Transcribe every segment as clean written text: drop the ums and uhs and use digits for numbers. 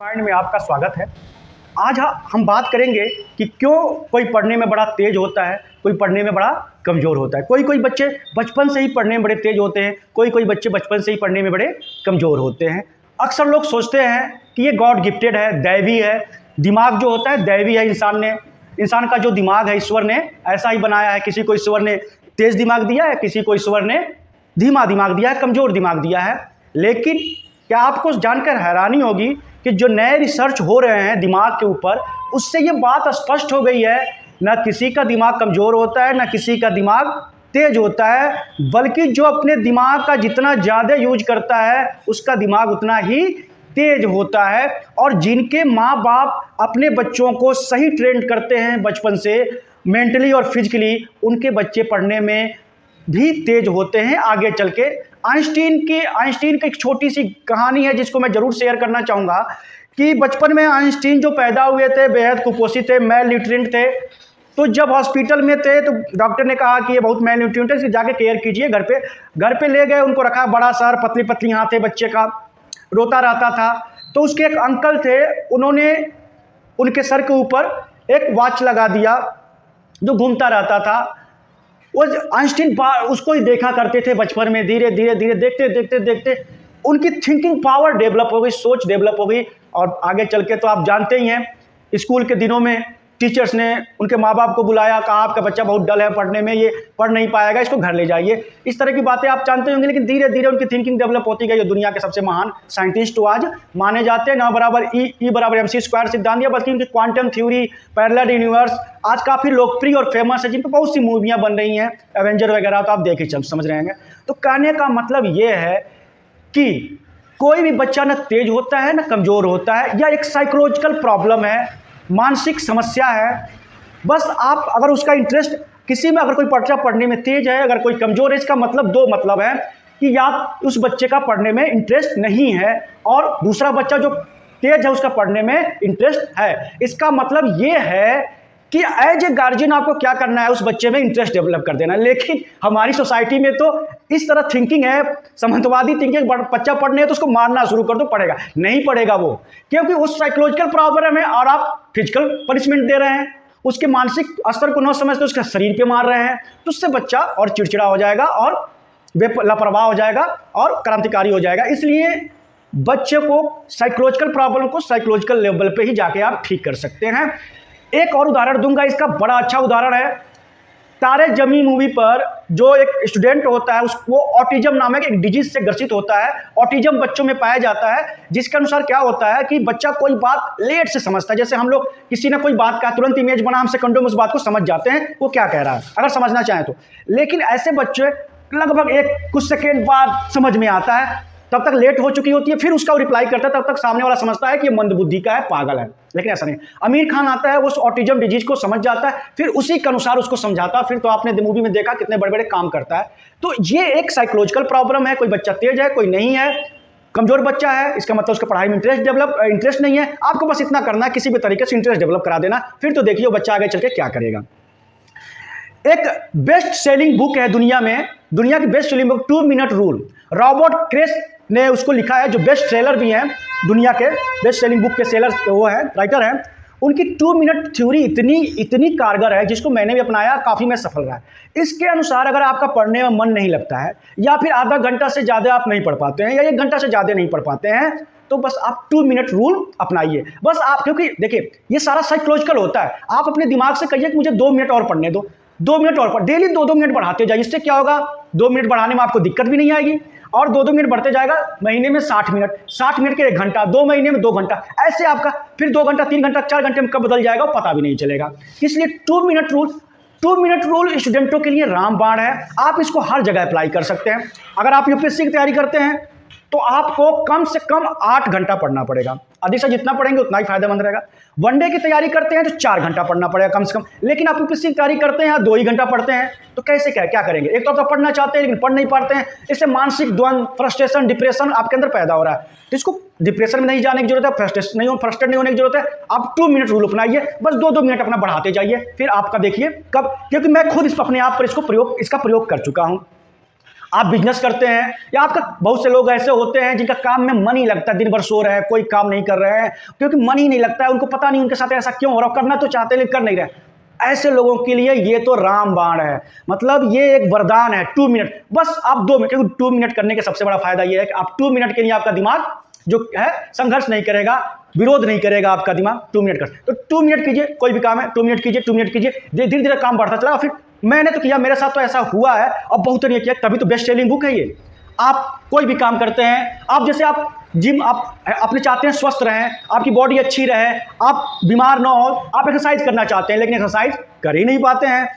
Point में आपका स्वागत है। आज हम बात करेंगे कि क्यों कोई पढ़ने में बड़ा तेज होता है, कोई पढ़ने में बड़ा कमज़ोर होता है। कोई बच्चे बचपन से ही पढ़ने में बड़े तेज होते हैं, कोई बच्चे बचपन से ही पढ़ने में बड़े कमज़ोर होते हैं। अक्सर लोग सोचते हैं कि ये गॉड गिफ्टेड है, दैवी है। दिमाग जो होता है दैवी है। इंसान का जो दिमाग है ईश्वर ने ऐसा ही बनाया है। किसी को ईश्वर ने तेज़ दिमाग दिया है, किसी को ईश्वर ने धीमा दिमाग दिया है, कमज़ोर दिमाग दिया है। लेकिन क्या आपको जानकर हैरानी होगी कि जो नए रिसर्च हो रहे हैं दिमाग के ऊपर, उससे ये बात स्पष्ट हो गई है, ना किसी का दिमाग कमज़ोर होता है, ना किसी का दिमाग तेज होता है, बल्कि जो अपने दिमाग का जितना ज़्यादा यूज करता है उसका दिमाग उतना ही तेज होता है। और जिनके माँ बाप अपने बच्चों को सही ट्रेन करते हैं बचपन से, मेंटली और फिजिकली, उनके बच्चे पढ़ने में भी तेज होते हैं आगे चल के। आइंस्टीन की एक छोटी सी कहानी है जिसको मैं ज़रूर शेयर करना चाहूँगा कि बचपन में आइंस्टीन जो पैदा हुए थे बेहद कुपोषित थे, मेल न्यूट्रिएंट थे। तो जब हॉस्पिटल में थे तो डॉक्टर ने कहा कि ये बहुत मेल न्यूट्रिएंट है, इसकी जाके केयर कीजिए। घर पे ले गए, उनको रखा। बड़ा सर, पतली पतली हाथ थे बच्चे का, रोता रहता था। तो उसके एक अंकल थे, उन्होंने उनके सर के ऊपर एक वॉच लगा दिया जो घूमता रहता था। वो आइंस्टीन उसको ही देखा करते थे बचपन में। धीरे धीरे देखते उनकी थिंकिंग पावर डेवलप हो गई, सोच डेवलप हो गई। और आगे चल के तो आप जानते ही हैं, स्कूल के दिनों में टीचर्स ने उनके माँ बाप को बुलाया, कहा आपका बच्चा बहुत डल है पढ़ने में, ये पढ़ नहीं पाएगा, इसको घर ले जाइए। इस तरह की बातें आप जानते होंगे। लेकिन धीरे धीरे उनकी थिंकिंग डेवलप होती गई। दुनिया के सबसे महान साइंटिस्ट तो आज माने जाते हैं। ना बराबर ई बराबर MC² सिद्धांत, बल्कि उनकी क्वांटम थ्योरी, पैरेलल यूनिवर्स आज काफ़ी लोकप्रिय और फेमस है, जिन पर बहुत सी मूवियाँ बन रही हैं, एवेंजर वगैरह, तो आप देख ही समझ रहे हैं। तो कहने का मतलब ये है कि कोई भी बच्चा न तेज होता है न कमज़ोर होता है। यह एक साइकोलॉजिकल प्रॉब्लम है, मानसिक समस्या है। बस आप अगर उसका इंटरेस्ट किसी में, अगर कोई बच्चा पढ़ने में तेज है, अगर कोई कमज़ोर है, इसका मतलब दो मतलब है कि या उस बच्चे का पढ़ने में इंटरेस्ट नहीं है, और दूसरा बच्चा जो तेज है उसका पढ़ने में इंटरेस्ट है। इसका मतलब ये है कि एज ए गार्जियन आपको क्या करना है, उस बच्चे में इंटरेस्ट डेवलप कर देना। लेकिन हमारी सोसाइटी में तो इस तरह थिंकिंग है, सामंतवादी थिंकिंग। बच्चा पढ़ने है तो उसको मारना शुरू कर दो, पढ़ेगा नहीं पढ़ेगा वो, क्योंकि वो साइकोलॉजिकल प्रॉब्लम है और आप फिजिकल पनिशमेंट दे रहे हैं। उसके मानसिक स्तर को न समझते उसके शरीर पे मार रहे हैं। तो उससे बच्चा और चिड़चिड़ा हो जाएगा और लापरवाह हो जाएगा और क्रांतिकारी हो जाएगा। इसलिए बच्चे को साइकोलॉजिकल प्रॉब्लम को साइकोलॉजिकल लेवल पे ही जाके आप ठीक कर सकते हैं। एक और उदाहरण दूंगा, इसका बड़ा अच्छा उदाहरण है। तारे जमी मूवी पर जो एक स्टूडेंट होता है, उसको ऑटिज्म नामक एक डिजीज से ग्रसित होता है। ऑटिज्म बच्चों में पाया जाता है, जिसके अनुसार क्या होता है कि बच्चा कोई बात लेट से समझता है। जैसे हम लोग किसी ने कोई बात का तुरंत इमेज बना, हम सेकंडों में उस बात को समझ जाते हैं वो क्या कह रहा है, अगर समझना चाहें तो। लेकिन ऐसे बच्चे लगभग कुछ सेकेंड बाद समझ में आता है, तब तक लेट हो चुकी होती है, फिर उसका रिप्लाई करता है, तब तक सामने वाला समझता है कि ये मंदबुद्धि का है, पागल है। लेकिन ऐसा नहीं। आमिर खान आता है, उस ऑटिज्म डिजीज को समझ जाता है, फिर उसी के अनुसार उसको समझाता है। फिर तो आपने मूवी में देखा कितने बड़े बड़े काम करता है। तो ये एक साइकोलॉजिकल प्रॉब्लम है। कोई बच्चा तेज है, कोई नहीं है, कमजोर बच्चा है, इसका मतलब उसका पढ़ाई में इंटरेस्ट नहीं है। आपको बस इतना करना है, किसी भी तरीके से इंटरेस्ट डेवलप करा देना, फिर तो देखिए बच्चा आगे चल के क्या करेगा। एक बेस्ट सेलिंग बुक है दुनिया की best selling book 2 minute rule. Robert Cress ने उसको लिखा है, जो बेस्ट सेलर भी हैं, दुनिया के बेस्ट सेलिंग बुक के सेलर वो हैं, राइटर हैं। उनकी 2 मिनट थ्योरी इतनी कारगर है, जिसको मैंने भी अपनाया, काफ़ी मैं सफल रहा है। इसके अनुसार अगर आपका पढ़ने में मन नहीं लगता है, या फिर आधा घंटा से ज़्यादा आप नहीं पढ़ पाते हैं, या 1 घंटा से ज़्यादा नहीं पढ़ पाते हैं, तो बस आप 2 मिनट रूल अपनाइए। बस आप, क्योंकि देखिए ये सारा साइकोलॉजिकल होता है। आप अपने दिमाग से कहिए कि मुझे 2 मिनट और पढ़ने दो, 2 मिनट और पढ़, डेली 2-2 मिनट बढ़ाते जाइए। इससे क्या होगा, 2 मिनट बढ़ाने में आपको दिक्कत भी नहीं आएगी, और 2-2 मिनट बढ़ते जाएगा। महीने में 60 मिनट, 60 मिनट के 1 घंटा, 2 महीने में 2 घंटा, ऐसे आपका फिर 2 घंटा, 3 घंटा, 4 घंटे में कब बदल जाएगा पता भी नहीं चलेगा। इसलिए 2 मिनट रूल स्टूडेंटों के लिए रामबाण है। आप इसको हर जगह अप्लाई कर सकते हैं। अगर आप UPSC की तैयारी करते हैं तो आपको कम से कम 8 घंटा पढ़ना पड़ेगा। अधिक से जितना पढ़ेंगे उतना ही फायदेमंद रहेगा। वनडे की तैयारी करते हैं तो 4 घंटा पढ़ना पड़ेगा कम से कम। लेकिन आप UPSC की तैयारी करते हैं 2 ही घंटा पढ़ते हैं, तो कैसे क्या करेंगे। एक तो आप पढ़ना चाहते हैं लेकिन पढ़ नहीं पाते हैं। इससे मानसिक द्वंद, फ्रस्ट्रेशन, डिप्रेशन आपके अंदर पैदा हो रहा है। तो इसको डिप्रेशन में नहीं जाने की जरूरत है, फ्रस्ट्रेट नहीं होने की जरूरत है। आप 2 मिनट रूल अपनाइए, बस 2-2 मिनट अपना बढ़ाते जाइए। फिर आपका देखिए कब, क्योंकि मैं खुद अपने आप पर इसका प्रयोग कर चुका हूँ। आप बिजनेस करते हैं या आपका बहुत से लोग ऐसे होते हैं जिनका काम में मन ही लगता है, दिन भर सो रहे हैं, कोई काम नहीं कर रहे हैं क्योंकि मन ही नहीं लगता है, उनको पता नहीं उनके साथ ऐसा क्यों हो रहा, करना तो चाहते हैं लेकिन कर नहीं रहे। ऐसे लोगों के लिए ये तो रामबाण है, मतलब ये एक वरदान है। 2 मिनट, बस आप 2 मिनट, क्योंकि 2 मिनट करने के सबसे बड़ा फायदा ये है कि आप 2 मिनट के लिए आपका दिमाग जो है संघर्ष नहीं करेगा, विरोध नहीं करेगा आपका दिमाग। 2 मिनट कर, तो 2 मिनट कीजिए, कोई भी काम है 2 मिनट कीजिए, 2 मिनट कीजिए, धीरे धीरे काम बढ़ता चला। फिर मैंने तो किया, मेरे साथ तो ऐसा हुआ है और बहुत ने किया, तभी तो बेस्ट सेलिंग बुक है ये। आप कोई भी काम करते हैं, आप जैसे आप जिम, आप अपने चाहते हैं स्वस्थ रहें, आपकी बॉडी अच्छी रहे, आप बीमार ना हो, आप एक्सरसाइज करना चाहते हैं लेकिन एक्सरसाइज कर ही नहीं पाते हैं।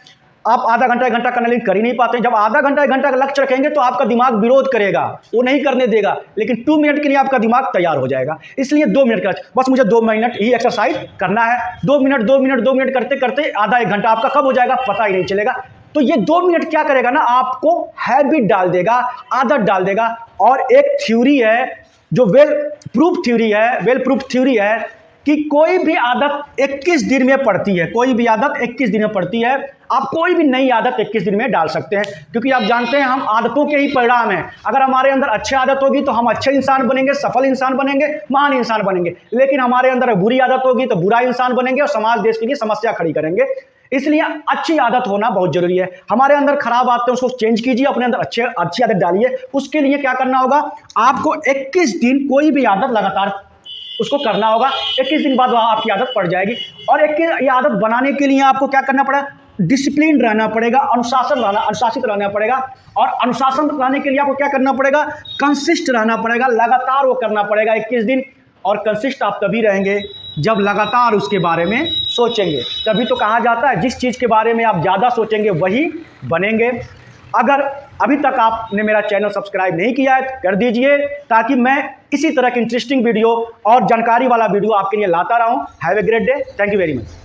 आप आधा घंटा 1 घंटा करना लेकिन कर ही नहीं पाते हैं। जब आधा घंटा 1 घंटा का लक्ष्य रखेंगे तो आपका दिमाग विरोध करेगा, वो नहीं करने देगा, लेकिन 2 मिनट के लिए आपका दिमाग तैयार हो जाएगा। इसलिए 2 मिनट का, बस मुझे 2 मिनट ही एक्सरसाइज करना है, 2 मिनट 2 मिनट 2 मिनट करते करते आधा 1 घंटा आपका कब हो जाएगा पता ही नहीं चलेगा। तो ये 2 मिनट क्या करेगा ना, आपको हैबिट डाल देगा, आदत डाल देगा। और एक थ्योरी है जो वेल प्रूफ थ्योरी है कि कोई भी आदत 21 दिन में पड़ती है, कोई भी आदत 21 दिन में पड़ती है। आप कोई भी नई आदत 21 दिन में डाल सकते हैं, क्योंकि आप जानते हैं हम आदतों के ही परिणाम हैं। अगर हमारे अंदर अच्छी आदत होगी तो हम अच्छे इंसान बनेंगे, सफल इंसान बनेंगे, महान इंसान बनेंगे। लेकिन हमारे अंदर बुरी आदत होगी तो बुरा इंसान बनेंगे और समाज देश के लिए समस्या खड़ी करेंगे। इसलिए अच्छी आदत होना बहुत जरूरी है। हमारे अंदर खराब आदतें उसको चेंज कीजिए, अपने अंदर अच्छी आदत डालिए। उसके लिए क्या करना होगा, आपको 21 दिन कोई भी आदत लगातार उसको करना होगा। 21 दिन बाद वहाँ आपकी आदत पड़ जाएगी। और ये आदत बनाने के लिए आपको क्या करना पड़ेगा, डिसिप्लिन रहना पड़ेगा, अनुशासित रहना पड़ेगा। और अनुशासन रहने के लिए आपको क्या करना पड़ेगा, कंसिस्ट रहना पड़ेगा, लगातार वो करना पड़ेगा 21 दिन। और कंसिस्ट आप तभी रहेंगे जब लगातार उसके बारे में सोचेंगे। तभी तो कहा जाता है जिस चीज़ के बारे में आप ज़्यादा सोचेंगे वही बनेंगे। अगर अभी तक आपने मेरा चैनल सब्सक्राइब नहीं किया है कर दीजिए, ताकि मैं इसी तरह की इंटरेस्टिंग वीडियो और जानकारी वाला वीडियो आपके लिए लाता रहूं। Have a great day, thank you very much.